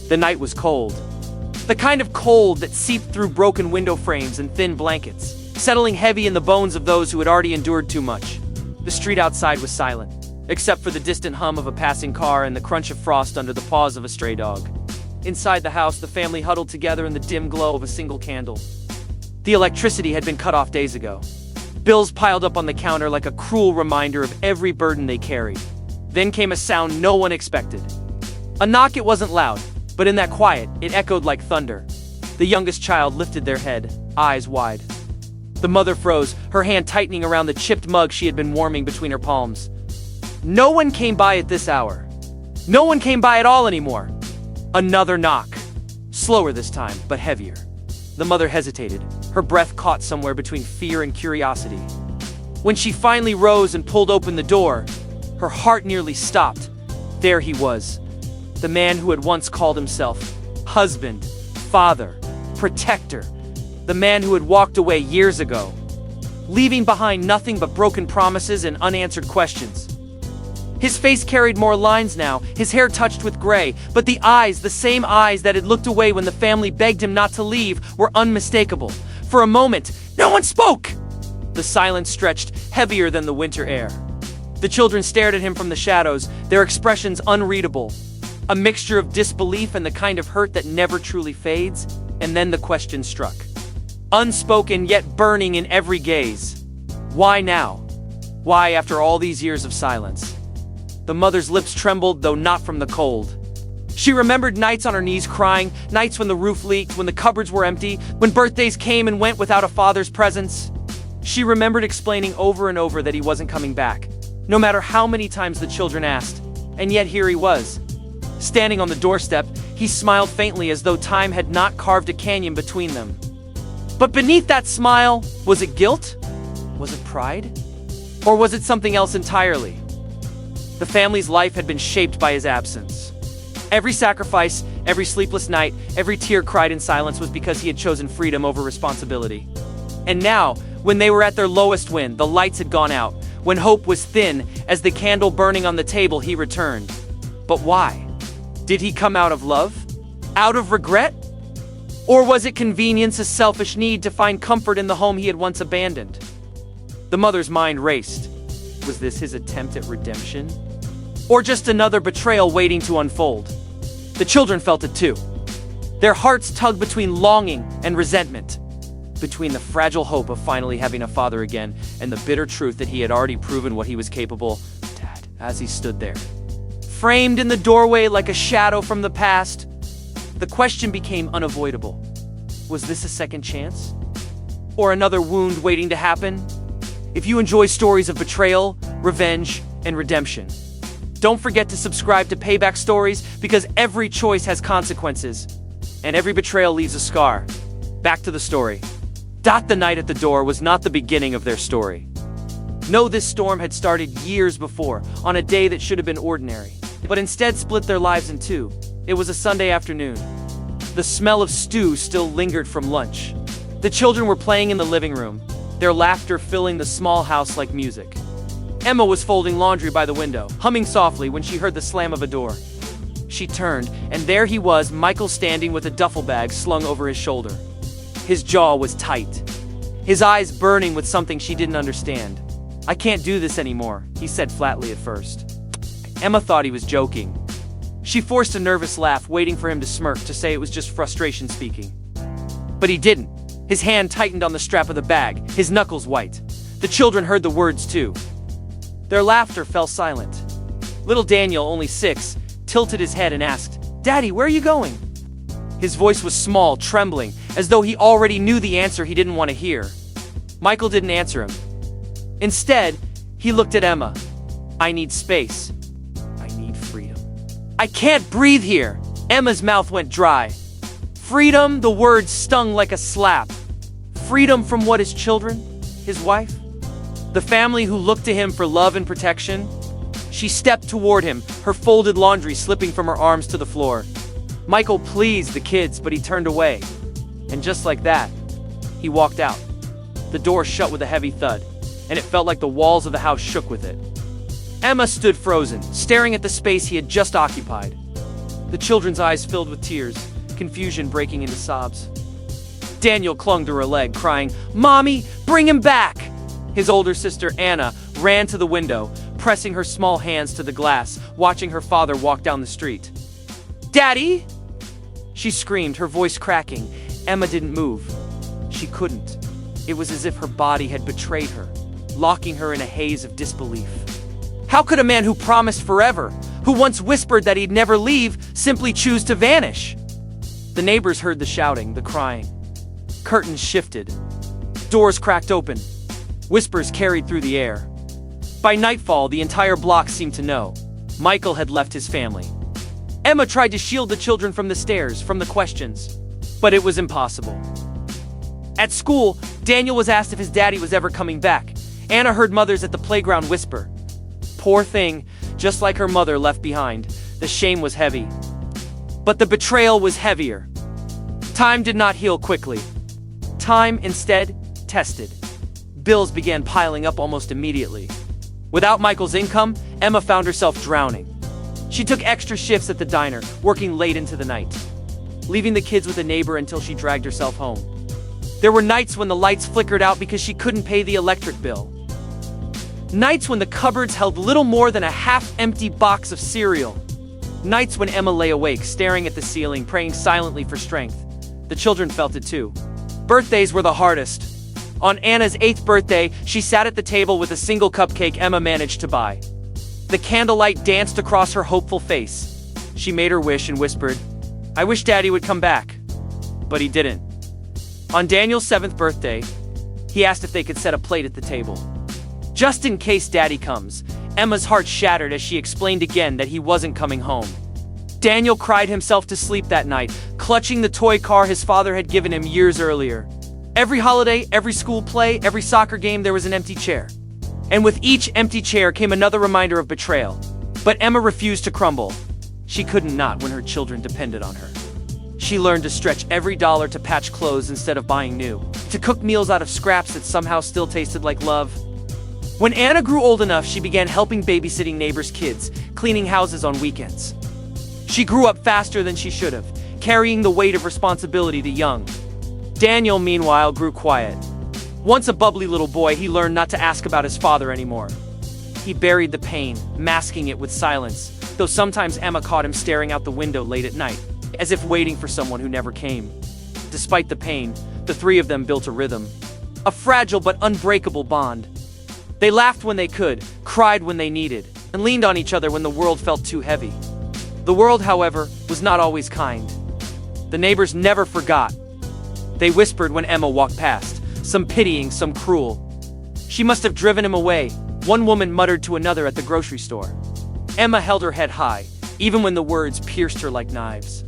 The night was cold. The kind of cold that seeped through broken window frames and thin blankets, settling heavy in the bones of those who had already endured too much. The street outside was silent, except for the distant hum of a passing car and the crunch of frost under the paws of a stray dog. Inside the house, the family huddled together in the dim glow of a single candle. The electricity had been cut off days ago. Bills piled up on the counter like a cruel reminder of every burden they carried. Then came a sound no one expected. A knock. It wasn't loud, but in that quiet, it echoed like thunder. The youngest child lifted their head, eyes wide. The mother froze, her hand tightening around the chipped mug she had been warming between her palms. No one came by at this hour. No one came by at all anymore. Another knock. Slower this time, but heavier. The mother hesitated, her breath caught somewhere between fear and curiosity. When she finally rose and pulled open the door, her heart nearly stopped. There he was, the man who had once called himself husband, father, protector, the man who had walked away years ago, leaving behind nothing but broken promises and unanswered questions. His face carried more lines now, his hair touched with gray, but the eyes, the same eyes that had looked away when the family begged him not to leave, were unmistakable. For a moment, no one spoke! The silence stretched, heavier than the winter air. The children stared at him from the shadows, their expressions unreadable. A mixture of disbelief and the kind of hurt that never truly fades, and then the question struck. Unspoken yet burning in every gaze. Why now? Why after all these years of silence? The mother's lips trembled, though not from the cold. She remembered nights on her knees crying, nights when the roof leaked, when the cupboards were empty, when birthdays came and went without a father's presence. She remembered explaining over and over that he wasn't coming back, no matter how many times the children asked. And yet here he was. Standing on the doorstep, he smiled faintly as though time had not carved a canyon between them. But beneath that smile, was it guilt? Was it pride? Or was it something else entirely? The family's life had been shaped by his absence. Every sacrifice, every sleepless night, every tear cried in silence was because he had chosen freedom over responsibility. And now, when they were at their lowest, when the lights had gone out, when hope was thin as the candle burning on the table, he returned. But why? Did he come out of love? Out of regret? Or was it convenience, a selfish need to find comfort in the home he had once abandoned? The mother's mind raced. Was this his attempt at redemption? Or just another betrayal waiting to unfold? The children felt it too. Their hearts tugged between longing and resentment, between the fragile hope of finally having a father again and the bitter truth that he had already proven what he was capable. Dad, as he stood there, framed in the doorway like a shadow from the past, the question became unavoidable. Was this a second chance? Or another wound waiting to happen? If you enjoy stories of betrayal, revenge, and redemption, don't forget to subscribe to Payback Stories, because every choice has consequences, and every betrayal leaves a scar. Back to the story. The night at the door was not the beginning of their story. No, this storm had started years before, on a day that should have been ordinary, but instead split their lives in two. It was a Sunday afternoon. The smell of stew still lingered from lunch. The children were playing in the living room, their laughter filling the small house like music. Emma was folding laundry by the window, humming softly when she heard the slam of a door. She turned, and there he was, Michael, standing with a duffel bag slung over his shoulder. His jaw was tight, his eyes burning with something she didn't understand. "I can't do this anymore," he said flatly at first. Emma thought he was joking. She forced a nervous laugh, waiting for him to smirk, to say it was just frustration speaking. But he didn't. His hand tightened on the strap of the bag, his knuckles white. The children heard the words too. Their laughter fell silent. Little Daniel, only 6, tilted his head and asked, "Daddy, where are you going?" His voice was small, trembling, as though he already knew the answer he didn't want to hear. Michael didn't answer him. Instead, he looked at Emma. "I need space. I need freedom. I can't breathe here." Emma's mouth went dry. Freedom, the words stung like a slap. Freedom from what, his children? His wife? The family who looked to him for love and protection? She stepped toward him, her folded laundry slipping from her arms to the floor. Michael pleased the kids, but he turned away. And just like that, he walked out. The door shut with a heavy thud, and it felt like the walls of the house shook with it. Emma stood frozen, staring at the space he had just occupied. The children's eyes filled with tears, confusion breaking into sobs. Daniel clung to her leg, crying, "Mommy, bring him back!" His older sister, Anna, ran to the window, pressing her small hands to the glass, watching her father walk down the street. "Daddy!" She screamed, her voice cracking. Emma didn't move. She couldn't. It was as if her body had betrayed her, locking her in a haze of disbelief. How could a man who promised forever, who once whispered that he'd never leave, simply choose to vanish? The neighbors heard the shouting, the crying. Curtains shifted. Doors cracked open. Whispers carried through the air. By nightfall, the entire block seemed to know. Michael had left his family. Emma tried to shield the children from the stares, from the questions, but it was impossible. At school, Daniel was asked if his daddy was ever coming back. Anna heard mothers at the playground whisper. Poor thing, just like her mother left behind. The shame was heavy. But the betrayal was heavier. Time did not heal quickly. Time, instead, tested. Bills began piling up almost immediately. Without Michael's income, Emma found herself drowning. She took extra shifts at the diner, working late into the night, leaving the kids with a neighbor until she dragged herself home. There were nights when the lights flickered out because she couldn't pay the electric bill. Nights when the cupboards held little more than a half-empty box of cereal. Nights when Emma lay awake, staring at the ceiling, praying silently for strength. The children felt it too. Birthdays were the hardest. On Anna's 8th birthday, she sat at the table with a single cupcake Emma managed to buy. The candlelight danced across her hopeful face. She made her wish and whispered, "I wish Daddy would come back." But he didn't. On Daniel's 7th birthday, he asked if they could set a plate at the table. Just in case Daddy comes, Emma's heart shattered as she explained again that he wasn't coming home. Daniel cried himself to sleep that night, clutching the toy car his father had given him years earlier. Every holiday, every school play, every soccer game, there was an empty chair. And with each empty chair came another reminder of betrayal. But Emma refused to crumble. She couldn't not when her children depended on her. She learned to stretch every dollar to patch clothes instead of buying new, to cook meals out of scraps that somehow still tasted like love. When Anna grew old enough, she began helping babysitting neighbors' kids, cleaning houses on weekends. She grew up faster than she should have, carrying the weight of responsibility to young. Daniel, meanwhile, grew quiet. Once a bubbly little boy, he learned not to ask about his father anymore. He buried the pain, masking it with silence, though sometimes Emma caught him staring out the window late at night, as if waiting for someone who never came. Despite the pain, the three of them built a rhythm, a fragile but unbreakable bond. They laughed when they could, cried when they needed, and leaned on each other when the world felt too heavy. The world, however, was not always kind. The neighbors never forgot. They whispered when Emma walked past, some pitying, some cruel. She must have driven him away, one woman muttered to another at the grocery store. Emma held her head high, even when the words pierced her like knives.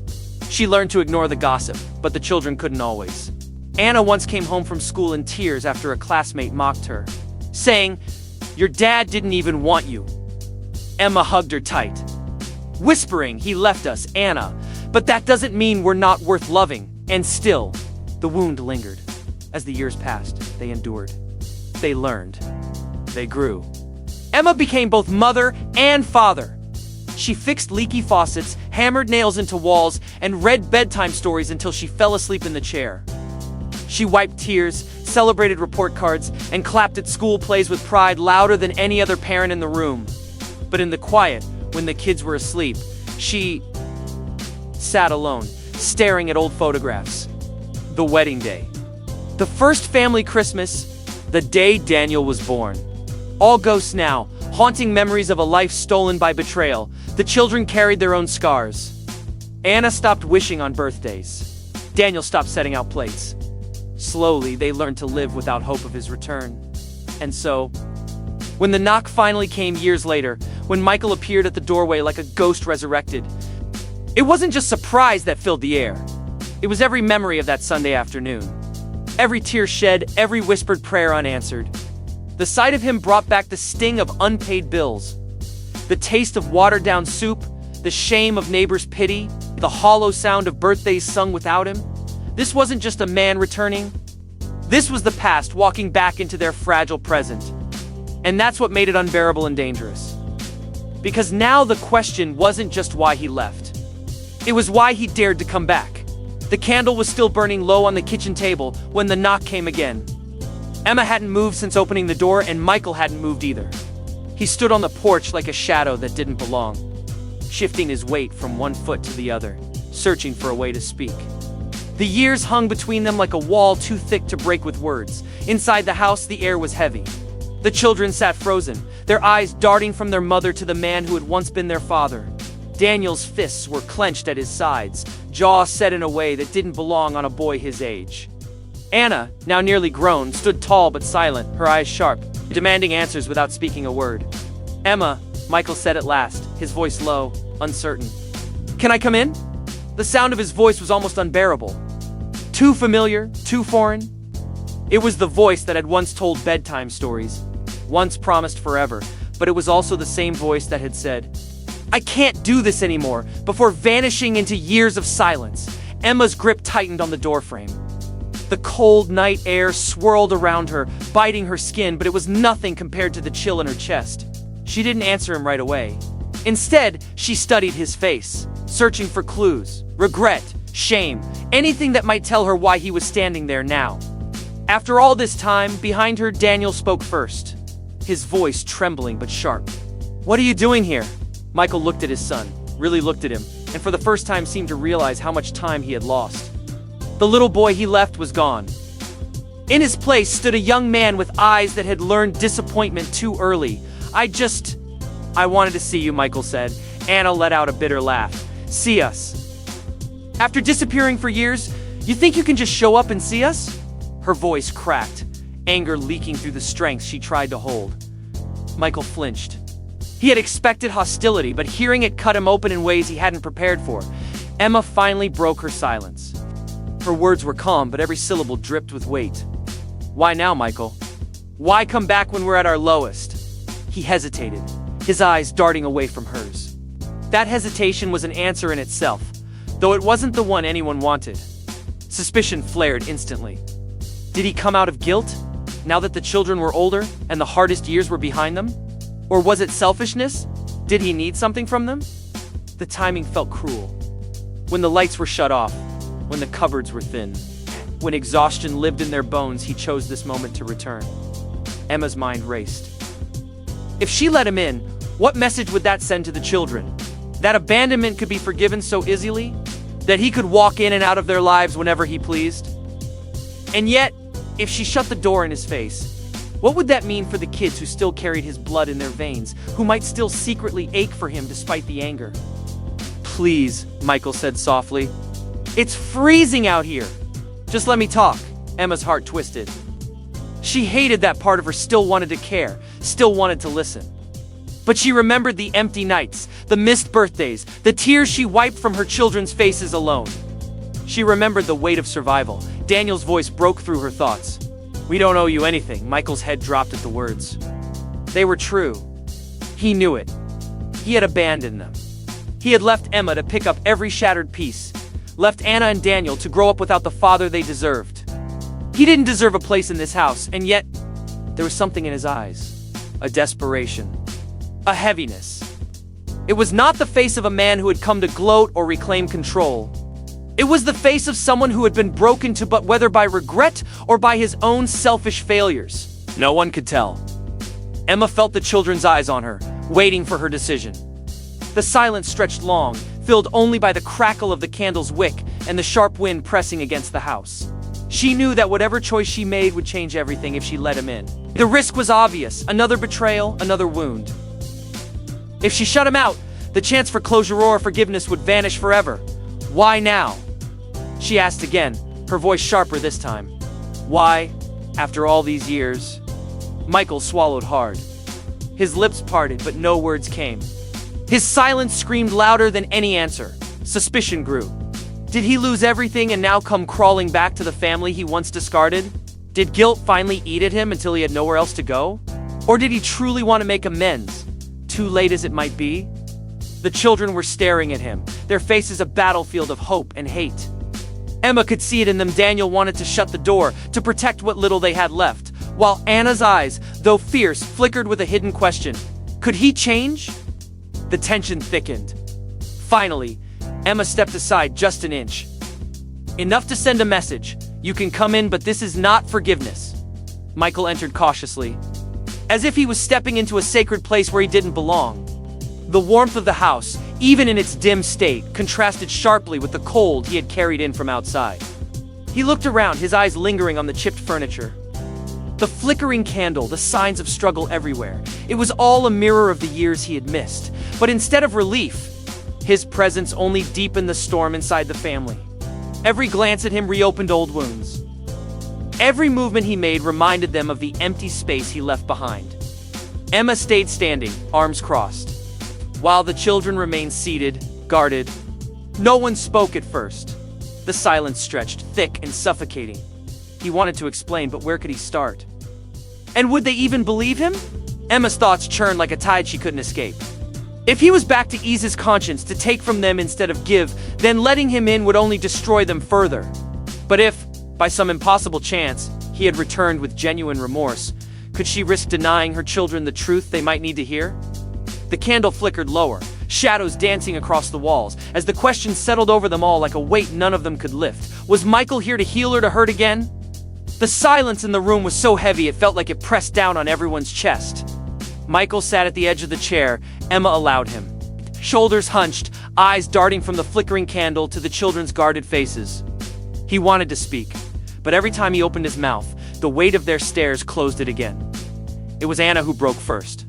She learned to ignore the gossip, but the children couldn't always. Anna once came home from school in tears after a classmate mocked her, saying, "Your dad didn't even want you." Emma hugged her tight, whispering, "He left us, Anna, but that doesn't mean we're not worth loving." And still, the wound lingered. As the years passed, they endured. They learned. They grew. Emma became both mother and father. She fixed leaky faucets, hammered nails into walls, and read bedtime stories until she fell asleep in the chair. She wiped tears, celebrated report cards, and clapped at school plays with pride louder than any other parent in the room. But in the quiet, when the kids were asleep, she sat alone, staring at old photographs. The wedding day. The first family Christmas, the day Daniel was born. All ghosts now, haunting memories of a life stolen by betrayal. The children carried their own scars. Anna stopped wishing on birthdays. Daniel stopped setting out plates. Slowly, they learned to live without hope of his return. And so, when the knock finally came years later, when Michael appeared at the doorway like a ghost resurrected, it wasn't just surprise that filled the air. It was every memory of that Sunday afternoon. Every tear shed, every whispered prayer unanswered. The sight of him brought back the sting of unpaid bills, the taste of watered-down soup, the shame of neighbors' pity, the hollow sound of birthdays sung without him. This wasn't just a man returning. This was the past walking back into their fragile present. And that's what made it unbearable and dangerous. Because now the question wasn't just why he left. It was why he dared to come back. The candle was still burning low on the kitchen table when the knock came again. Emma hadn't moved since opening the door, and Michael hadn't moved either. He stood on the porch like a shadow that didn't belong, shifting his weight from one foot to the other, searching for a way to speak. The years hung between them like a wall too thick to break with words. Inside the house, the air was heavy. The children sat frozen, their eyes darting from their mother to the man who had once been their father. Daniel's fists were clenched at his sides, jaw set in a way that didn't belong on a boy his age. Anna, now nearly grown, stood tall but silent, her eyes sharp, demanding answers without speaking a word. "Emma," Michael said at last, his voice low, uncertain. "Can I come in?" The sound of his voice was almost unbearable. Too familiar, too foreign. It was the voice that had once told bedtime stories, once promised forever, but it was also the same voice that had said, "I can't do this anymore," before vanishing into years of silence. Emma's grip tightened on the doorframe. The cold night air swirled around her, biting her skin, but it was nothing compared to the chill in her chest. She didn't answer him right away. Instead, she studied his face, searching for clues, regret, shame, anything that might tell her why he was standing there now. After all this time, behind her, Daniel spoke first, his voice trembling but sharp. "What are you doing here?" Michael looked at his son, really looked at him, and for the first time seemed to realize how much time he had lost. The little boy he left was gone. In his place stood a young man with eyes that had learned disappointment too early. I wanted to see you," Michael said. Anna let out a bitter laugh. "See us? After disappearing for years, you think you can just show up and see us?" Her voice cracked, anger leaking through the strength she tried to hold. Michael flinched. He had expected hostility, but hearing it cut him open in ways he hadn't prepared for. Emma finally broke her silence. Her words were calm, but every syllable dripped with weight. "Why now, Michael? Why come back when we're at our lowest?" He hesitated, his eyes darting away from hers. That hesitation was an answer in itself, though it wasn't the one anyone wanted. Suspicion flared instantly. Did he come out of guilt, now that the children were older and the hardest years were behind them? Or was it selfishness? Did he need something from them? The timing felt cruel. When the lights were shut off, when the cupboards were thin, when exhaustion lived in their bones, he chose this moment to return. Emma's mind raced. If she let him in, what message would that send to the children? That abandonment could be forgiven so easily? That he could walk in and out of their lives whenever he pleased? And yet, if she shut the door in his face, what would that mean for the kids who still carried his blood in their veins, who might still secretly ache for him despite the anger? "Please," Michael said softly. "It's freezing out here. Just let me talk." Emma's heart twisted. She hated that part of her still wanted to care, still wanted to listen. But she remembered the empty nights, the missed birthdays, the tears she wiped from her children's faces alone. She remembered the weight of survival. Daniel's voice broke through her thoughts. "We don't owe you anything." Michael's head dropped at the words. They were true. He knew it. He had abandoned them. He had left Emma to pick up every shattered piece, left Anna and Daniel to grow up without the father they deserved. He didn't deserve a place in this house, and yet there was something in his eyes. A desperation. A heaviness. It was not the face of a man who had come to gloat or reclaim control. It was the face of someone who had been broken to, but whether by regret or by his own selfish failures, no one could tell. Emma felt the children's eyes on her, waiting for her decision. The silence stretched long, filled only by the crackle of the candle's wick and the sharp wind pressing against the house. She knew that whatever choice she made would change everything if she let him in. The risk was obvious, another betrayal, another wound. If she shut him out, the chance for closure or forgiveness would vanish forever. Why now? She asked again, her voice sharper this time. Why, after all these years? Michael swallowed hard. His lips parted, but no words came. His silence screamed louder than any answer. Suspicion grew. Did he lose everything and now come crawling back to the family he once discarded? Did guilt finally eat at him until he had nowhere else to go? Or did he truly want to make amends, too late as it might be? The children were staring at him, their faces a battlefield of hope and hate. Emma could see it in them. Daniel wanted to shut the door, to protect what little they had left, while Anna's eyes, though fierce, flickered with a hidden question. Could he change? The tension thickened. Finally, Emma stepped aside just an inch. Enough to send a message. You can come in, but this is not forgiveness. Michael entered cautiously, as if he was stepping into a sacred place where he didn't belong. The warmth of the house, even in its dim state, contrasted sharply with the cold he had carried in from outside. He looked around, his eyes lingering on the chipped furniture. The flickering candle, the signs of struggle everywhere. It was all a mirror of the years he had missed. But instead of relief, his presence only deepened the storm inside the family. Every glance at him reopened old wounds. Every movement he made reminded them of the empty space he left behind. Emma stayed standing, arms crossed, while the children remained seated, guarded. No one spoke at first. The silence stretched, thick and suffocating. He wanted to explain, but where could he start? And would they even believe him? Emma's thoughts churned like a tide she couldn't escape. If he was back to ease his conscience, to take from them instead of give, then letting him in would only destroy them further. But if, by some impossible chance, he had returned with genuine remorse, could she risk denying her children the truth they might need to hear? The candle flickered lower, shadows dancing across the walls, as the questions settled over them all like a weight none of them could lift. Was Michael here to heal or to hurt again? The silence in the room was so heavy it felt like it pressed down on everyone's chest. Michael sat at the edge of the chair. Emma allowed him. Shoulders hunched, eyes darting from the flickering candle to the children's guarded faces. He wanted to speak, but every time he opened his mouth, the weight of their stares closed it again. It was Anna who broke first.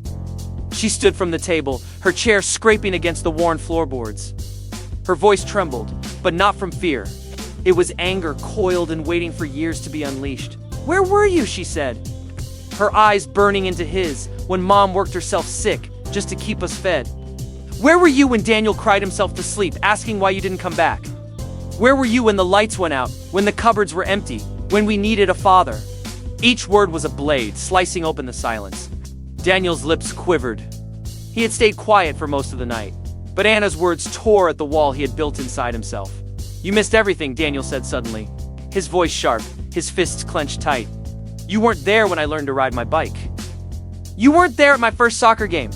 She stood from the table, her chair scraping against the worn floorboards. Her voice trembled, but not from fear. It was anger coiled and waiting for years to be unleashed. "Where were you?" she said, her eyes burning into his, "when Mom worked herself sick just to keep us fed? Where were you when Daniel cried himself to sleep, asking why you didn't come back? Where were you when the lights went out, when the cupboards were empty, when we needed a father?" Each word was a blade, slicing open the silence. Daniel's lips quivered. He had stayed quiet for most of the night, but Anna's words tore at the wall he had built inside himself. "You missed everything," Daniel said suddenly, his voice sharp, his fists clenched tight. "You weren't there when I learned to ride my bike. You weren't there at my first soccer game.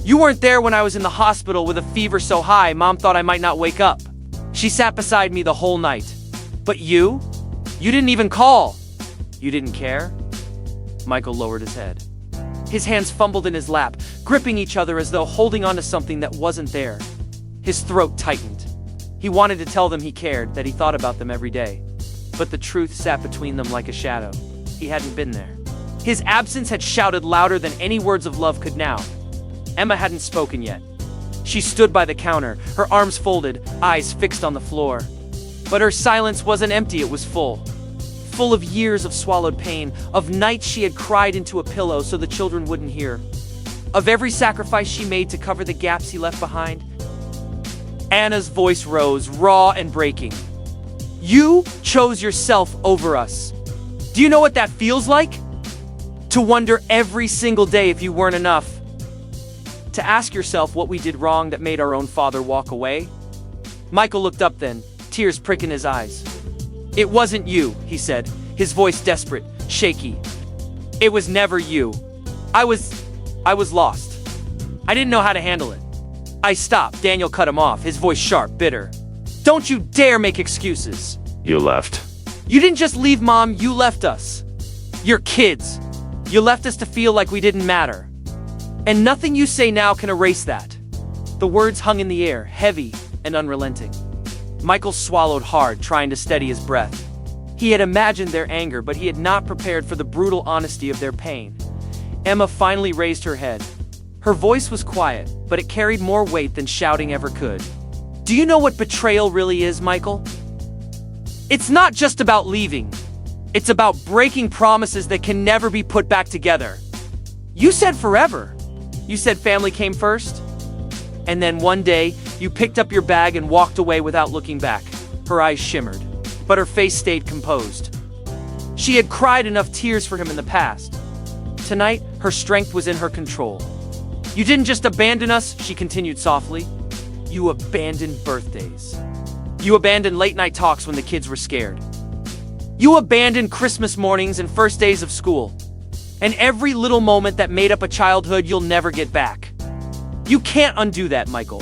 You weren't there when I was in the hospital with a fever so high Mom thought I might not wake up. She sat beside me the whole night. But you didn't even call. You didn't care?" Michael lowered his head. His hands fumbled in his lap, gripping each other as though holding onto something that wasn't there. His throat tightened. He wanted to tell them he cared, that he thought about them every day. But the truth sat between them like a shadow. He hadn't been there. His absence had shouted louder than any words of love could now. Emma hadn't spoken yet. She stood by the counter, her arms folded, eyes fixed on the floor. But her silence wasn't empty, it was full. Full of years of swallowed pain, of nights she had cried into a pillow so the children wouldn't hear, of every sacrifice she made to cover the gaps he left behind. Anna's voice rose, raw and breaking. "You chose yourself over us. Do you know what that feels like? To wonder every single day if you weren't enough. To ask yourself what we did wrong that made our own father walk away." Michael looked up then, tears pricking his eyes. "It wasn't you," he said, his voice desperate, shaky. "It was never you. I was lost. I didn't know how to handle it. I stopped." Daniel cut him off, his voice sharp, bitter. "Don't you dare make excuses. You left. You didn't just leave Mom, you left us. You're kids. You left us to feel like we didn't matter. And nothing you say now can erase that." The words hung in the air, heavy and unrelenting. Michael swallowed hard, trying to steady his breath. He had imagined their anger, but he had not prepared for the brutal honesty of their pain. Emma finally raised her head. Her voice was quiet, but it carried more weight than shouting ever could. "Do you know what betrayal really is, Michael? It's not just about leaving. It's about breaking promises that can never be put back together. You said forever. You said family came first. And then one day, you picked up your bag and walked away without looking back." Her eyes shimmered, but her face stayed composed. She had cried enough tears for him in the past. Tonight, her strength was in her control. "You didn't just abandon us," she continued softly. "You abandoned birthdays. You abandoned late-night talks when the kids were scared. You abandoned Christmas mornings and first days of school. And every little moment that made up a childhood you'll never get back. You can't undo that, Michael.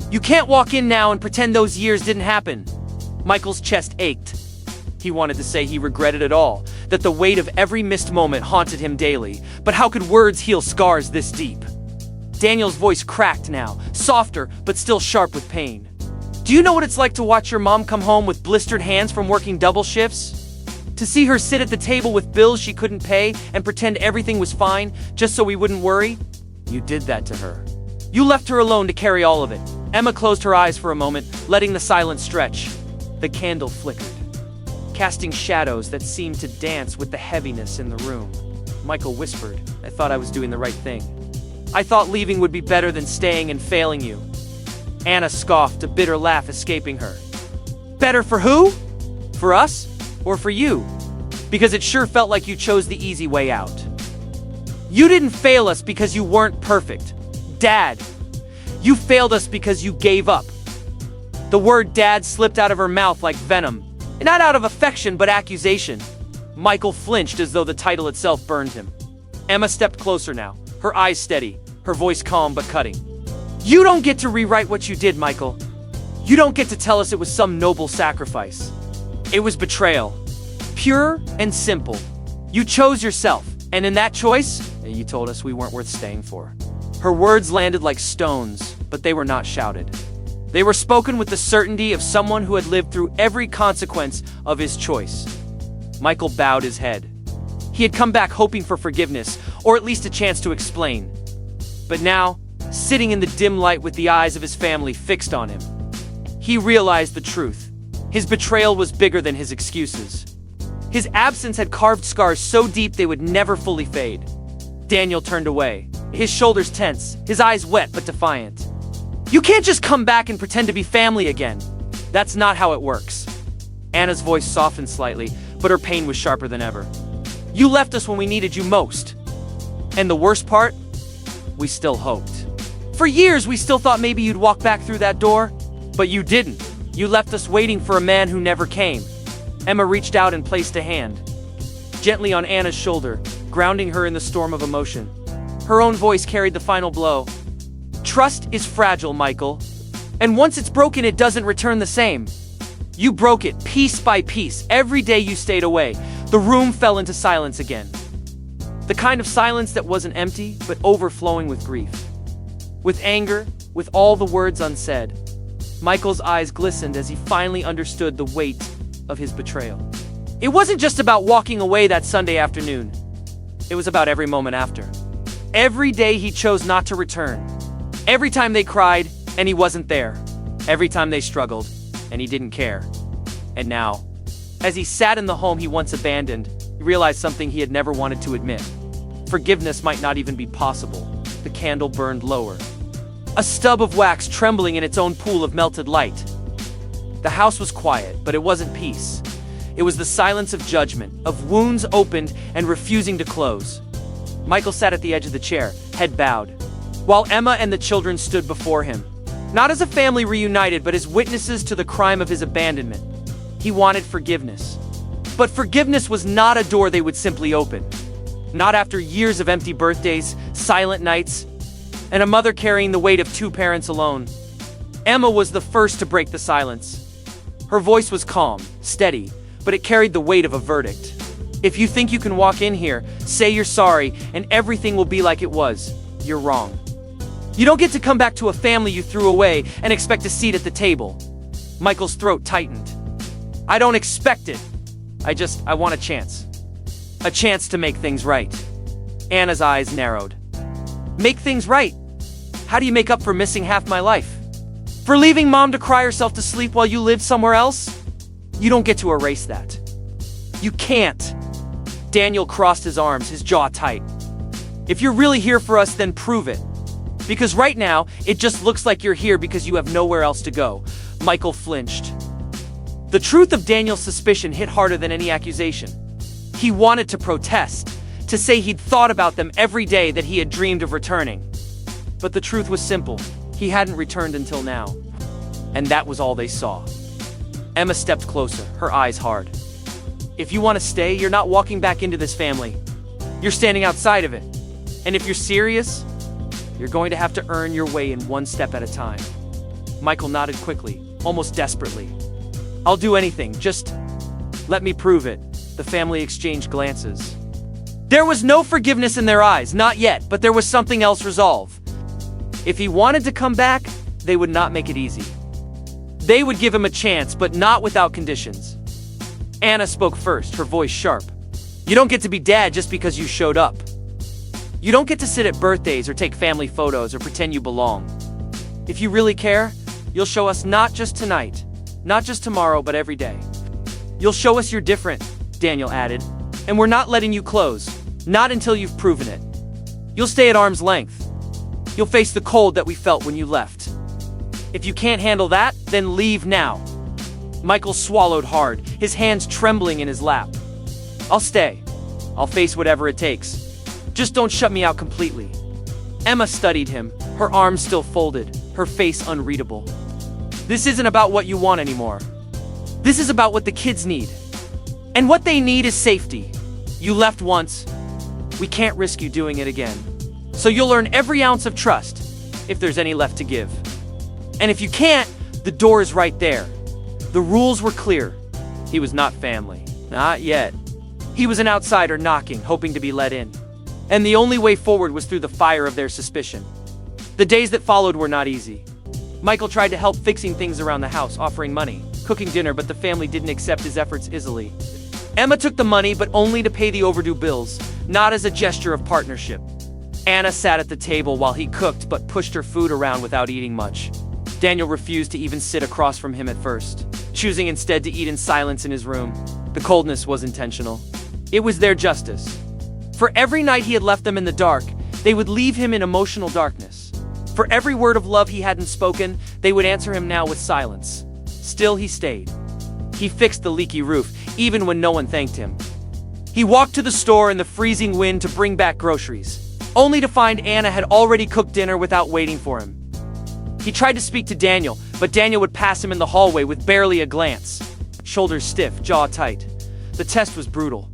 You can't walk in now and pretend those years didn't happen. Michael's chest ached. He wanted to say he regretted it all, that the weight of every missed moment haunted him daily, but how could words heal scars this deep? Daniel's voice cracked now, softer but still sharp with pain. Do you know what it's like to watch your mom come home with blistered hands from working double shifts? To see her sit at the table with bills she couldn't pay and pretend everything was fine just so we wouldn't worry? You did that to her. You left her alone to carry all of it. Emma closed her eyes for a moment, letting the silence stretch. The candle flickered, casting shadows that seemed to dance with the heaviness in the room. Michael whispered, I thought I was doing the right thing. I thought leaving would be better than staying and failing you. Anna scoffed, a bitter laugh escaping her. Better for who? For us? Or for you? Because it sure felt like you chose the easy way out. You didn't fail us because you weren't perfect. Dad, you failed us because you gave up. The word dad slipped out of her mouth like venom. Not out of affection, but accusation. Michael flinched as though the title itself burned him. Emma stepped closer now, her eyes steady, her voice calm but cutting. You don't get to rewrite what you did, Michael. You don't get to tell us it was some noble sacrifice. It was betrayal. Pure and simple. You chose yourself, and in that choice, you told us we weren't worth staying for. Her words landed like stones, but they were not shouted. They were spoken with the certainty of someone who had lived through every consequence of his choice. Michael bowed his head. He had come back hoping for forgiveness, or at least a chance to explain. But now, sitting in the dim light with the eyes of his family fixed on him, he realized the truth. His betrayal was bigger than his excuses. His absence had carved scars so deep they would never fully fade. Daniel turned away, his shoulders tense, his eyes wet but defiant. You can't just come back and pretend to be family again. That's not how it works. Anna's voice softened slightly, but her pain was sharper than ever. You left us when we needed you most. And the worst part? We still hoped. For years, we still thought maybe you'd walk back through that door, but you didn't. You left us waiting for a man who never came. Emma reached out and placed a hand gently on Anna's shoulder, grounding her in the storm of emotion. Her own voice carried the final blow. Trust is fragile, Michael. And once it's broken, it doesn't return the same. You broke it piece by piece. Every day you stayed away, the room fell into silence again. The kind of silence that wasn't empty, but overflowing with grief. With anger, with all the words unsaid. Michael's eyes glistened as he finally understood the weight of his betrayal. It wasn't just about walking away that Sunday afternoon. It was about every moment after. Every day he chose not to return. Every time they cried, and he wasn't there. Every time they struggled, and he didn't care. And now, as he sat in the home he once abandoned, he realized something he had never wanted to admit. Forgiveness might not even be possible. The candle burned lower, a stub of wax trembling in its own pool of melted light. The house was quiet, but it wasn't peace. It was the silence of judgment, of wounds opened and refusing to close. Michael sat at the edge of the chair, head bowed, while Emma and the children stood before him. Not as a family reunited, but as witnesses to the crime of his abandonment. He wanted forgiveness. But forgiveness was not a door they would simply open. Not after years of empty birthdays, silent nights, and a mother carrying the weight of two parents alone. Emma was the first to break the silence. Her voice was calm, steady, but it carried the weight of a verdict. If you think you can walk in here, say you're sorry, and everything will be like it was, you're wrong. You don't get to come back to a family you threw away and expect a seat at the table. Michael's throat tightened. I don't expect it. I want a chance. A chance to make things right. Anna's eyes narrowed. Make things right? How do you make up for missing half my life? For leaving Mom to cry herself to sleep while you lived somewhere else? You don't get to erase that. You can't. Daniel crossed his arms, his jaw tight. If you're really here for us, then prove it. Because right now, it just looks like you're here because you have nowhere else to go. Michael flinched. The truth of Daniel's suspicion hit harder than any accusation. He wanted to protest, to say he'd thought about them every day, that he had dreamed of returning. But the truth was simple. He hadn't returned until now. And that was all they saw. Emma stepped closer, her eyes hard. If you want to stay, you're not walking back into this family. You're standing outside of it. And if you're serious, you're going to have to earn your way in one step at a time. Michael nodded quickly, almost desperately. I'll do anything, just let me prove it. The family exchanged glances. There was no forgiveness in their eyes, not yet, but there was something else resolve. If he wanted to come back, they would not make it easy. They would give him a chance, but not without conditions. Anna spoke first, her voice sharp. You don't get to be dad just because you showed up. You don't get to sit at birthdays or take family photos or pretend you belong. If you really care, you'll show us not just tonight, not just tomorrow, but every day. You'll show us you're different, Daniel added, and we're not letting you close, not until you've proven it. You'll stay at arm's length. You'll face the cold that we felt when you left. If you can't handle that, then leave now. Michael swallowed hard, his hands trembling in his lap. I'll stay. I'll face whatever it takes. Just don't shut me out completely. Emma studied him, her arms still folded, her face unreadable. This isn't about what you want anymore. This is about what the kids need. And what they need is safety. You left once. We can't risk you doing it again. So you'll earn every ounce of trust, if there's any left to give. And if you can't, the door is right there. The rules were clear. He was not family. Not yet. He was an outsider knocking, hoping to be let in. And the only way forward was through the fire of their suspicion. The days that followed were not easy. Michael tried to help fixing things around the house, offering money, cooking dinner, but the family didn't accept his efforts easily. Emma took the money, but only to pay the overdue bills, not as a gesture of partnership. Anna sat at the table while he cooked, but pushed her food around without eating much. Daniel refused to even sit across from him at first, choosing instead to eat in silence in his room. The coldness was intentional. It was their justice. For every night he had left them in the dark, they would leave him in emotional darkness. For every word of love he hadn't spoken, they would answer him now with silence. Still he stayed. He fixed the leaky roof, even when no one thanked him. He walked to the store in the freezing wind to bring back groceries, only to find Anna had already cooked dinner without waiting for him. He tried to speak to Daniel, but Daniel would pass him in the hallway with barely a glance. Shoulders stiff, jaw tight. The test was brutal.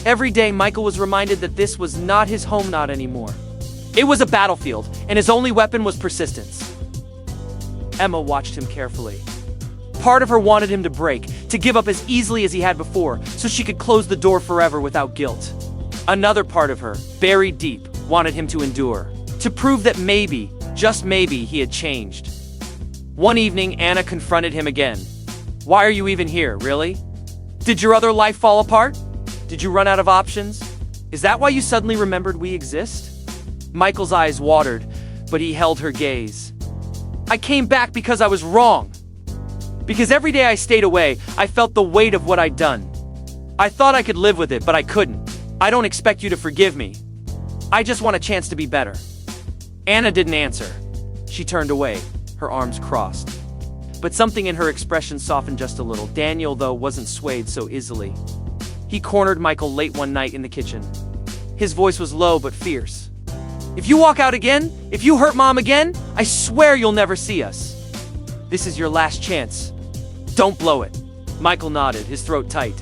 Every day, Michael was reminded that this was not his home, not anymore. It was a battlefield, and his only weapon was persistence. Emma watched him carefully. Part of her wanted him to break, to give up as easily as he had before, so she could close the door forever without guilt. Another part of her, buried deep, wanted him to endure, to prove that maybe, just maybe, he had changed. One evening, Anna confronted him again. Why are you even here, really? Did your other life fall apart? Did you run out of options? Is that why you suddenly remembered we exist? Michael's eyes watered, but he held her gaze. I came back because I was wrong. Because every day I stayed away, I felt the weight of what I'd done. I thought I could live with it, but I couldn't. I don't expect you to forgive me. I just want a chance to be better. Anna didn't answer. She turned away, her arms crossed. But something in her expression softened just a little. Daniel, though, wasn't swayed so easily. He cornered Michael late one night in the kitchen. His voice was low but fierce. If you walk out again, if you hurt Mom again, I swear you'll never see us. This is your last chance. Don't blow it. Michael nodded, his throat tight.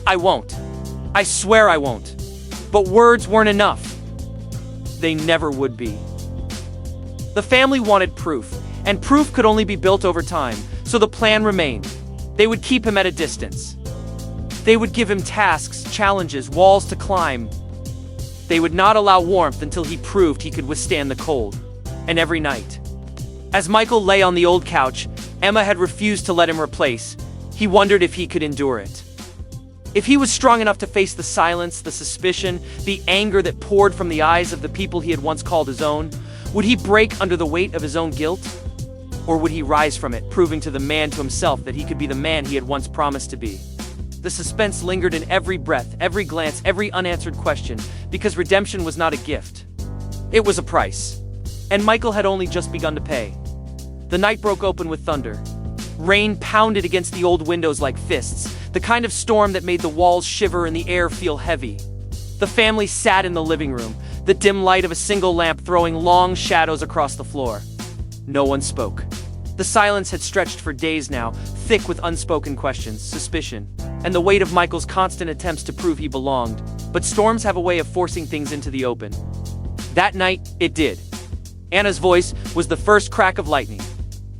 I won't. I swear I won't. But words weren't enough. They never would be. The family wanted proof, and proof could only be built over time, so the plan remained. They would keep him at a distance. They would give him tasks, challenges, walls to climb. They would not allow warmth until he proved he could withstand the cold. And every night, as Michael lay on the old couch Emma had refused to let him replace, he wondered if he could endure it. If he was strong enough to face the silence, the suspicion, the anger that poured from the eyes of the people he had once called his own, would he break under the weight of his own guilt? Or would he rise from it, proving to himself that he could be the man he had once promised to be? The suspense lingered in every breath, every glance, every unanswered question, because redemption was not a gift. It was a price. And Michael had only just begun to pay. The night broke open with thunder. Rain pounded against the old windows like fists, the kind of storm that made the walls shiver and the air feel heavy. The family sat in the living room, the dim light of a single lamp throwing long shadows across the floor. No one spoke. The silence had stretched for days now, thick with unspoken questions, suspicion, and the weight of Michael's constant attempts to prove he belonged. But storms have a way of forcing things into the open. That night, it did. Anna's voice was the first crack of lightning.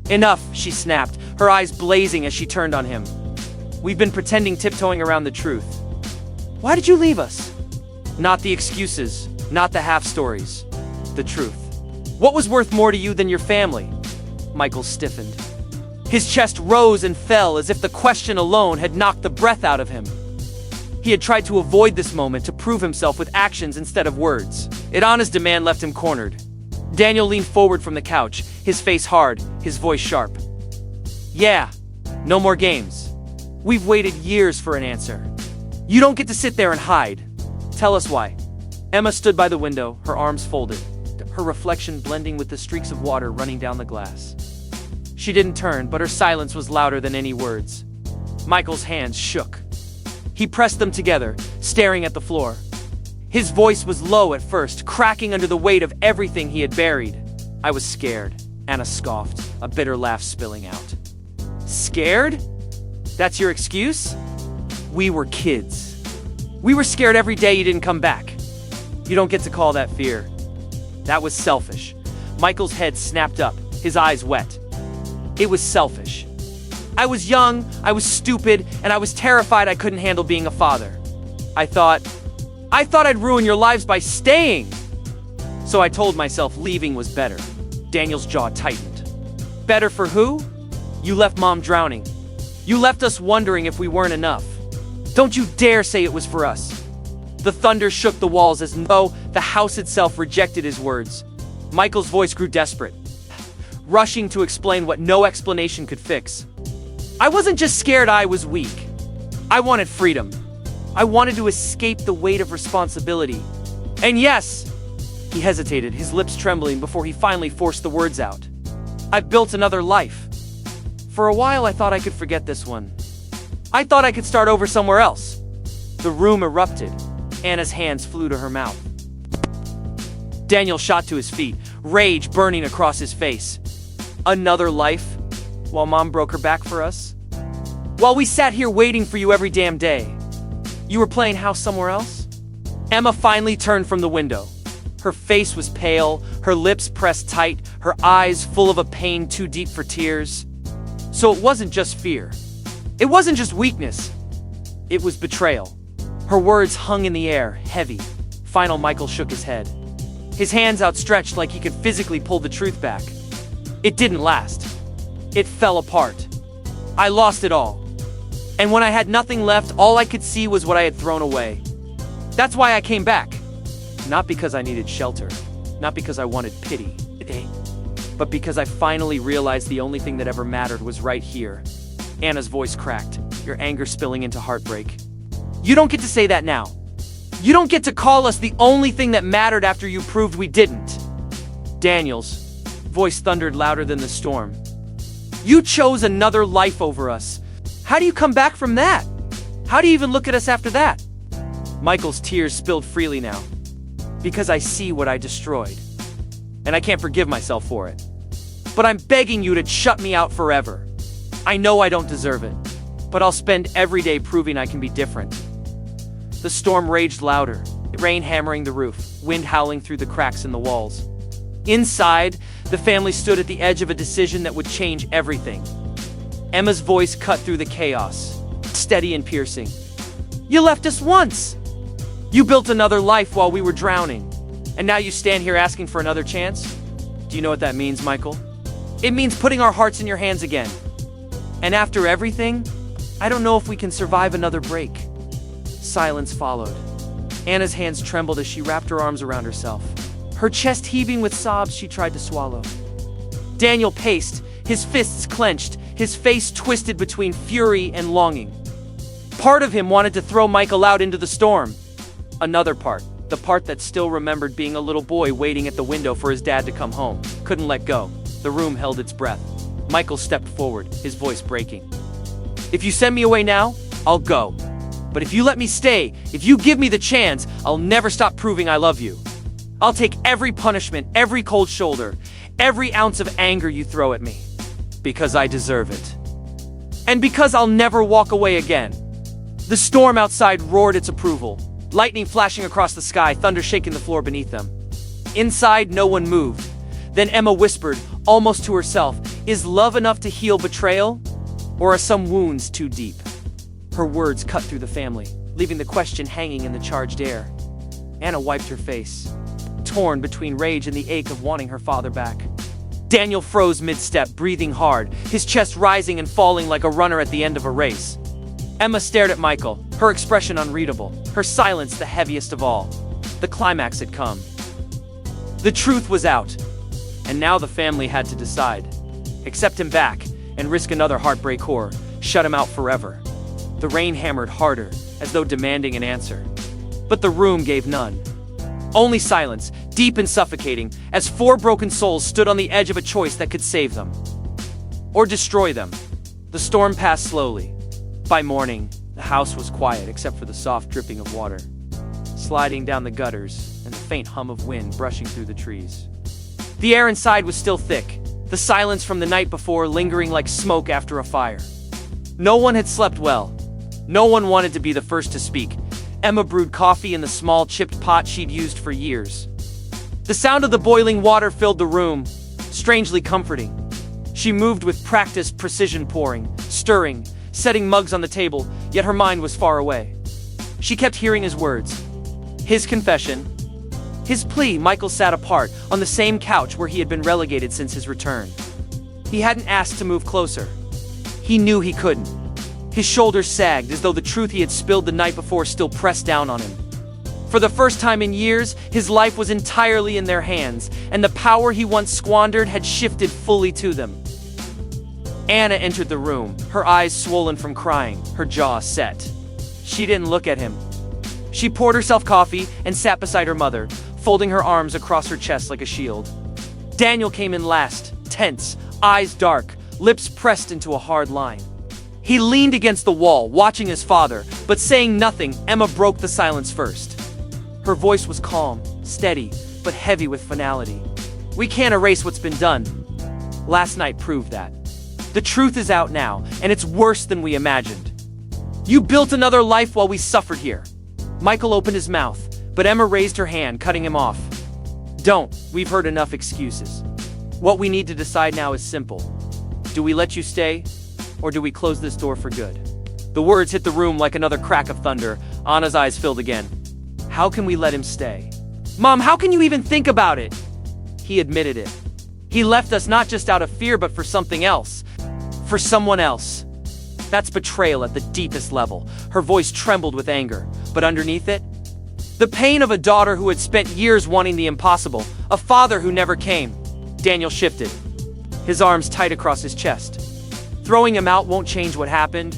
Enough, she snapped, her eyes blazing as she turned on him. We've been pretending, tiptoeing around the truth. Why did you leave us? Not the excuses, not the half-stories. The truth. What was worth more to you than your family? Michael stiffened. His chest rose and fell as if the question alone had knocked the breath out of him. He had tried to avoid this moment to prove himself with actions instead of words. Anna's demand left him cornered. Daniel leaned forward from the couch, his face hard, his voice sharp. Yeah, no more games. We've waited years for an answer. You don't get to sit there and hide. Tell us why. Emma stood by the window, her arms folded, her reflection blending with the streaks of water running down the glass. She didn't turn, but her silence was louder than any words. Michael's hands shook. He pressed them together, staring at the floor. His voice was low at first, cracking under the weight of everything he had buried. I was scared, Anna scoffed, a bitter laugh spilling out. Scared? That's your excuse? We were kids. We were scared every day you didn't come back. You don't get to call that fear. That was selfish. Michael's head snapped up, his eyes wet. It was selfish. I was young, I was stupid, and I was terrified I couldn't handle being a father. I thought I'd ruin your lives by staying. So I told myself leaving was better. Daniel's jaw tightened. Better for who? You left Mom drowning. You left us wondering if we weren't enough. Don't you dare say it was for us. The thunder shook the walls as though the house itself rejected his words. Michael's voice grew desperate, rushing to explain what no explanation could fix. I wasn't just scared, I was weak. I wanted freedom. I wanted to escape the weight of responsibility. And yes, he hesitated, his lips trembling before he finally forced the words out. I've built another life. For a while, I thought I could forget this one. I thought I could start over somewhere else. The room erupted. Anna's hands flew to her mouth. Daniel shot to his feet, rage burning across his face. Another life? While Mom broke her back for us? While we sat here waiting for you every damn day? You were playing house somewhere else? Emma finally turned from the window. Her face was pale, her lips pressed tight, her eyes full of a pain too deep for tears. So it wasn't just fear. It wasn't just weakness. It was betrayal. Her words hung in the air, heavy. Finally, Michael shook his head. His hands outstretched like he could physically pull the truth back. It didn't last. It fell apart. I lost it all. And when I had nothing left, all I could see was what I had thrown away. That's why I came back. Not because I needed shelter. Not because I wanted pity. But because I finally realized the only thing that ever mattered was right here. Anna's voice cracked, your anger spilling into heartbreak. You don't get to say that now. You don't get to call us the only thing that mattered after you proved we didn't. Daniel's voice thundered louder than the storm. You chose another life over us. How do you come back from that? How do you even look at us after that? Michael's tears spilled freely now. Because I see what I destroyed. And I can't forgive myself for it. But I'm begging you to shut me out forever. I know I don't deserve it. But I'll spend every day proving I can be different. The storm raged louder, rain hammering the roof, wind howling through the cracks in the walls. Inside, the family stood at the edge of a decision that would change everything. Emma's voice cut through the chaos, steady and piercing. You left us once. You built another life while we were drowning. And now you stand here asking for another chance? Do you know what that means, Michael? It means putting our hearts in your hands again. And after everything, I don't know if we can survive another break. Silence followed. Anna's hands trembled as she wrapped her arms around herself. Her chest heaving with sobs she tried to swallow. Daniel paced, his fists clenched, his face twisted between fury and longing. Part of him wanted to throw Michael out into the storm. Another part, the part that still remembered being a little boy waiting at the window for his dad to come home, couldn't let go. The room held its breath. Michael stepped forward, his voice breaking. If you send me away now, I'll go. But if you let me stay, if you give me the chance, I'll never stop proving I love you. I'll take every punishment, every cold shoulder, every ounce of anger you throw at me. Because I deserve it. And because I'll never walk away again. The storm outside roared its approval. Lightning flashing across the sky, thunder shaking the floor beneath them. Inside, no one moved. Then Emma whispered, almost to herself, Is love enough to heal betrayal? Or are some wounds too deep? Her words cut through the family, leaving the question hanging in the charged air. Anna wiped her face, torn between rage and the ache of wanting her father back. Daniel froze mid-step, breathing hard, his chest rising and falling like a runner at the end of a race. Emma stared at Michael, her expression unreadable, her silence the heaviest of all. The climax had come. The truth was out, and now the family had to decide. Accept him back and risk another heartbreak or shut him out forever. The rain hammered harder, as though demanding an answer. But the room gave none. Only silence, deep and suffocating, as four broken souls stood on the edge of a choice that could save them. Or destroy them. The storm passed slowly. By morning, the house was quiet except for the soft dripping of water, sliding down the gutters and the faint hum of wind brushing through the trees. The air inside was still thick, the silence from the night before lingering like smoke after a fire. No one had slept well. No one wanted to be the first to speak. Emma brewed coffee in the small chipped pot she'd used for years. The sound of the boiling water filled the room, strangely comforting. She moved with practiced precision, pouring, stirring, setting mugs on the table, yet her mind was far away. She kept hearing his words, his confession, his plea. Michael sat apart, on the same couch where he had been relegated since his return. He hadn't asked to move closer. He knew he couldn't. His shoulders sagged as though the truth he had spilled the night before still pressed down on him. For the first time in years, his life was entirely in their hands, and the power he once squandered had shifted fully to them. Anna entered the room, her eyes swollen from crying, her jaw set. She didn't look at him. She poured herself coffee and sat beside her mother, folding her arms across her chest like a shield. Daniel came in last, tense, eyes dark, lips pressed into a hard line. He leaned against the wall, watching his father, but saying nothing. Emma broke the silence first. Her voice was calm, steady, but heavy with finality. We can't erase what's been done. Last night proved that. The truth is out now, and it's worse than we imagined. You built another life while we suffered here. Michael opened his mouth, but Emma raised her hand, cutting him off. Don't. We've heard enough excuses. What we need to decide now is simple. Do we let you stay, or do we close this door for good? The words hit the room like another crack of thunder. Anna's eyes filled again. How can we let him stay? Mom, how can you even think about it? He admitted it. He left us not just out of fear, but for something else. For someone else. That's betrayal at the deepest level. Her voice trembled with anger, but underneath it, the pain of a daughter who had spent years wanting the impossible, a father who never came. Daniel shifted, his arms tight across his chest. Throwing him out won't change what happened,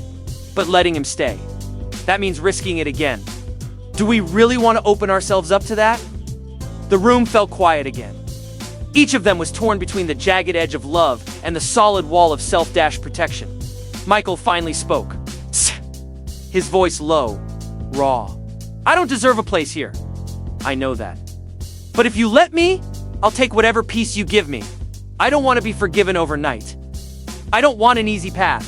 but letting him stay, that means risking it again. Do we really want to open ourselves up to that? The room fell quiet again. Each of them was torn between the jagged edge of love and the solid wall of self-protection. Michael finally spoke. His voice low, raw. I don't deserve a place here. I know that. But if you let me, I'll take whatever peace you give me. I don't want to be forgiven overnight. I don't want an easy path.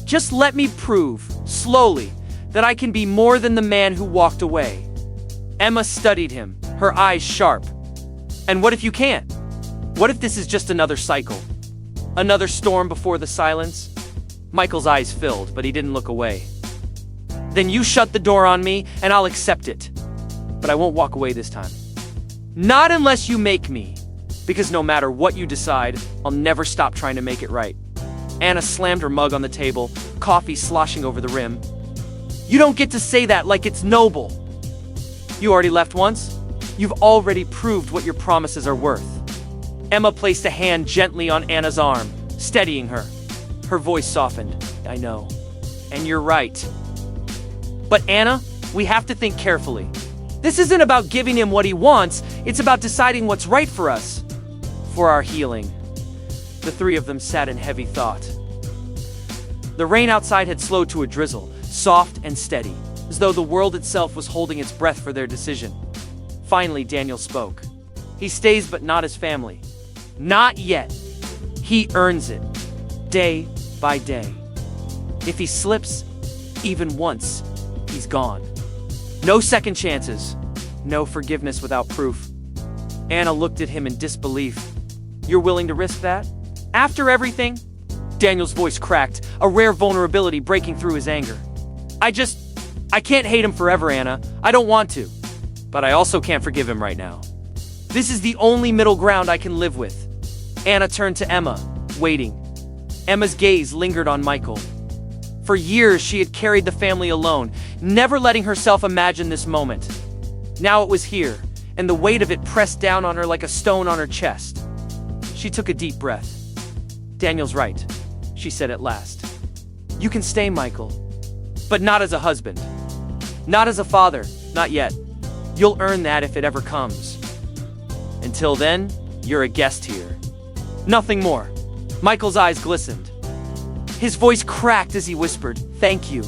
Just let me prove, slowly, that I can be more than the man who walked away. Emma studied him, her eyes sharp. And what if you can't? What if this is just another cycle? Another storm before the silence? Michael's eyes filled, but he didn't look away. Then you shut the door on me, and I'll accept it. But I won't walk away this time. Not unless you make me. Because no matter what you decide, I'll never stop trying to make it right. Anna slammed her mug on the table, coffee sloshing over the rim. You don't get to say that like it's noble. You already left once? You've already proved what your promises are worth. Emma placed a hand gently on Anna's arm, steadying her. Her voice softened. I know. And you're right. But Anna, we have to think carefully. This isn't about giving him what he wants, it's about deciding what's right for us. For our healing. The three of them sat in heavy thought. The rain outside had slowed to a drizzle, soft and steady, as though the world itself was holding its breath for their decision. Finally, Daniel spoke. He stays, but not as family. Not yet. He earns it, day by day. If he slips, even once, he's gone. No second chances, no forgiveness without proof. Anna looked at him in disbelief. You're willing to risk that? After everything? Daniel's voice cracked, a rare vulnerability breaking through his anger. I can't hate him forever, Anna. I don't want to. But I also can't forgive him right now. This is the only middle ground I can live with. Anna turned to Emma, waiting. Emma's gaze lingered on Michael. For years, she had carried the family alone, never letting herself imagine this moment. Now it was here, and the weight of it pressed down on her like a stone on her chest. She took a deep breath. Daniel's right, she said at last. You can stay, Michael. But not as a husband. Not as a father, not yet. You'll earn that if it ever comes. Until then, you're a guest here. Nothing more. Michael's eyes glistened. His voice cracked as he whispered, "Thank you."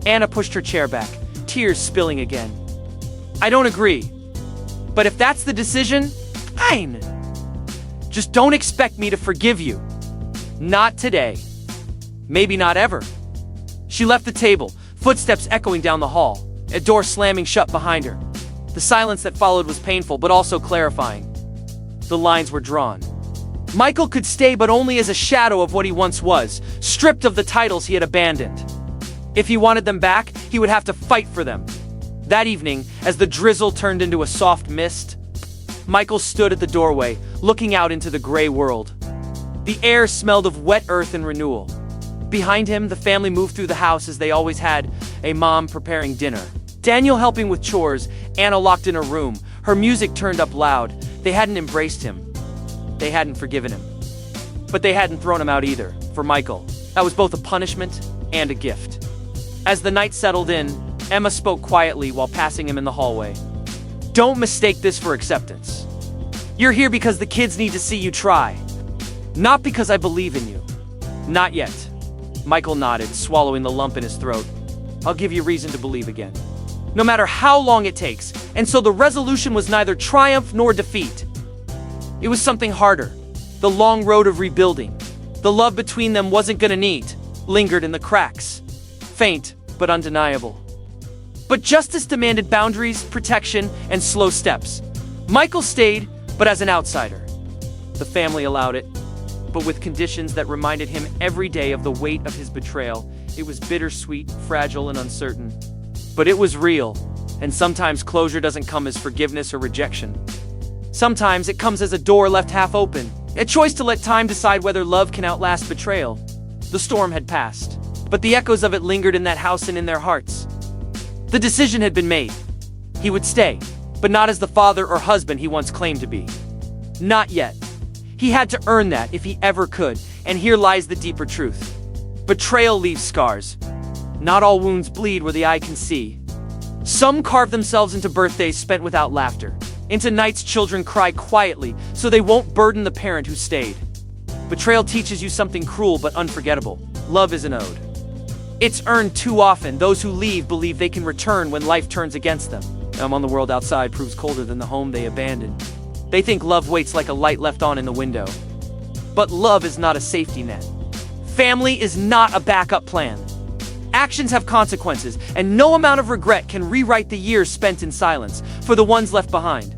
Anna pushed her chair back, tears spilling again. I don't agree. But if that's the decision, fine. Just don't expect me to forgive you. Not today. Maybe not ever. She left the table, footsteps echoing down the hall, a door slamming shut behind her. The silence that followed was painful, but also clarifying. The lines were drawn. Michael could stay, but only as a shadow of what he once was, stripped of the titles he had abandoned. If he wanted them back, he would have to fight for them. That evening, as the drizzle turned into a soft mist, Michael stood at the doorway, looking out into the gray world. The air smelled of wet earth and renewal. Behind him, the family moved through the house as they always had, a mom preparing dinner. Daniel helping with chores, Anna locked in her room, her music turned up loud. They hadn't embraced him. They hadn't forgiven him. But they hadn't thrown him out either. For Michael, that was both a punishment and a gift. As the night settled in, Emma spoke quietly while passing him in the hallway. Don't mistake this for acceptance. You're here because the kids need to see you try. Not because I believe in you. Not yet. Michael nodded, swallowing the lump in his throat. I'll give you reason to believe again. No matter how long it takes. And so the resolution was neither triumph nor defeat. It was something harder. The long road of rebuilding. The love between them wasn't gonna need, lingered in the cracks. Faint, but undeniable. But justice demanded boundaries, protection, and slow steps. Michael stayed, but as an outsider. The family allowed it, but with conditions that reminded him every day of the weight of his betrayal. It was bittersweet, fragile, and uncertain. But it was real, and sometimes closure doesn't come as forgiveness or rejection. Sometimes it comes as a door left half open, a choice to let time decide whether love can outlast betrayal. The storm had passed, but the echoes of it lingered in that house and in their hearts. The decision had been made. He would stay, but not as the father or husband he once claimed to be. Not yet. He had to earn that if he ever could, and here lies the deeper truth. Betrayal leaves scars. Not all wounds bleed where the eye can see. Some carve themselves into birthdays spent without laughter, into nights children cry quietly so they won't burden the parent who stayed. Betrayal teaches you something cruel but unforgettable. Love isn't owed. It's earned too often. Those who leave believe they can return when life turns against them. On the world outside proves colder than the home they abandoned. They think love waits like a light left on in the window. But love is not a safety net. Family is not a backup plan. Actions have consequences, and no amount of regret can rewrite the years spent in silence for the ones left behind.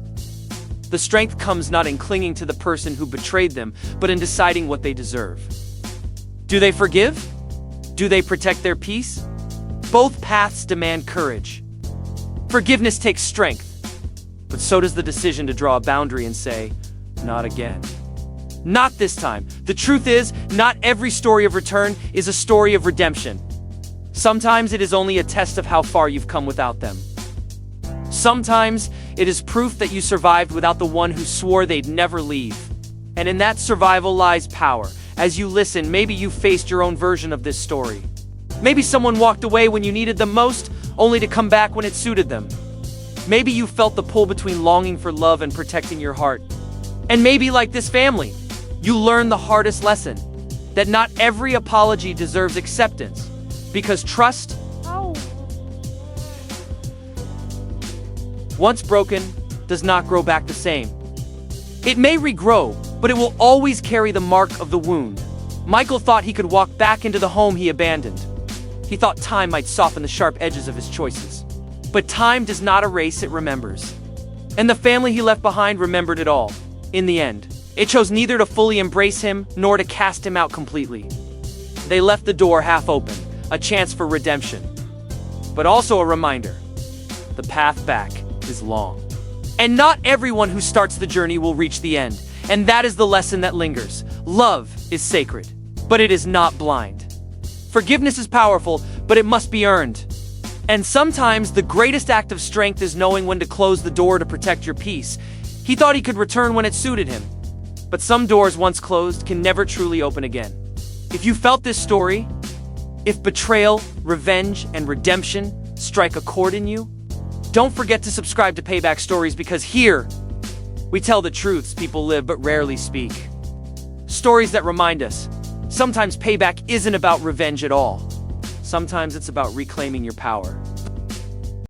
The strength comes not in clinging to the person who betrayed them, but in deciding what they deserve. Do they forgive? Do they protect their peace? Both paths demand courage. Forgiveness takes strength, but so does the decision to draw a boundary and say, not again. Not this time. The truth is, not every story of return is a story of redemption. Sometimes it is only a test of how far you've come without them. Sometimes it is proof that you survived without the one who swore they'd never leave. And in that survival lies power. As you listen, maybe you faced your own version of this story. Maybe someone walked away when you needed them most, only to come back when it suited them. Maybe you felt the pull between longing for love and protecting your heart. And maybe, like this family, you learned the hardest lesson, that not every apology deserves acceptance, because trust, once broken, does not grow back the same. It may regrow, but it will always carry the mark of the wound. Michael thought he could walk back into the home he abandoned. He thought time might soften the sharp edges of his choices. But time does not erase, it remembers. And the family he left behind remembered it all, in the end. It chose neither to fully embrace him nor to cast him out completely. They left the door half open, a chance for redemption. But also a reminder, the path back is long. And not everyone who starts the journey will reach the end. And that is the lesson that lingers. Love is sacred, but it is not blind. Forgiveness is powerful, but it must be earned. And sometimes the greatest act of strength is knowing when to close the door to protect your peace. He thought he could return when it suited him. But some doors once closed can never truly open again. If you felt this story, if betrayal, revenge, and redemption strike a chord in you, don't forget to subscribe to Payback Stories, because here, we tell the truths people live but rarely speak. Stories that remind us, sometimes payback isn't about revenge at all. Sometimes it's about reclaiming your power.